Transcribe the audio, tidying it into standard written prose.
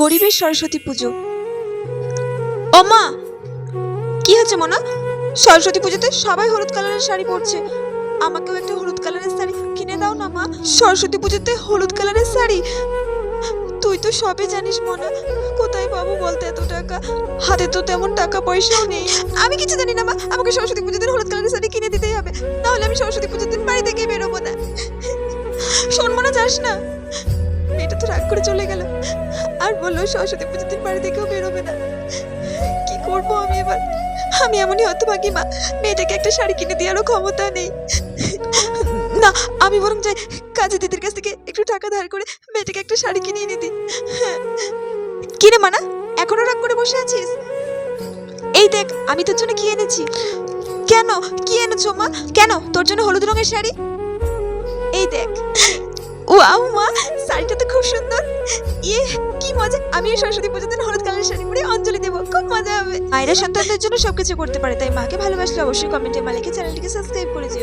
গরিবের সরস্বতী পুজো। ও মা, কি হচ্ছে মনা? সরস্বতী পুজোতে সবাই হলুদ কালারের শাড়ি পরছে, আমাকেও একটা হলুদ কালারের শাড়ি কিনে দাও না মা। সরস্বতী পুজোতে হলুদ কালারের শাড়ি? তুই তো সবই জানিস মনা, কোথায় পাবো বলতে এত টাকা? হাতে তো তেমন টাকা পয়সাও নেই। আমি কিছু জানি না মা, আমাকে সরস্বতী পুজোতে হলুদ কালারের শাড়ি কিনে দিতেই হবে, নাহলে আমি সরস্বতী পুজোর দিন বাড়ি থেকে বেরোবো না। শোন মনা, যাস না। মেয়েটা তো রাগ করে চলে গেল, আর বললো সরস্বতী পুজোর দিন বাড়ি থেকেও বেরোবে না। কি করবো আমি এবার? আমি এমনই হতভাগী মা, মেয়েটাকে একটা শাড়ি কিনে দেওয়ারও ক্ষমতা নেই। না, আমি বরং যাই কাজী দিদির কাছ থেকে একটু টাকা ধার করে মেয়েটাকে একটা শাড়ি কিনে এনে দিই। কিনে মানা, এখনো রাগ করে বসে আছিস? এই দেখ, আমি তোর জন্য কি এনেছি। কেন, কি এনেছো মা? কেন, তোর জন্য হলুদ রঙের শাড়ি। এই দেখ। ওয়াও মা, শাড়িটা তো খুব সুন্দর। ইয়ে, কি মজা! আমিও সরস্বতী পুজোর দিন হলুদ কালারের শাড়ি পরে অঞ্জলি দেবো, খুব মজা হবে। মায়েরা সন্তানদের জন্য সবকিছু করতে পারে, তাই মাকে ভালোবাসলে অবশ্যই কমেন্টে মা লিখে চ্যানেলটিকে সাবস্ক্রাইব করে যেও।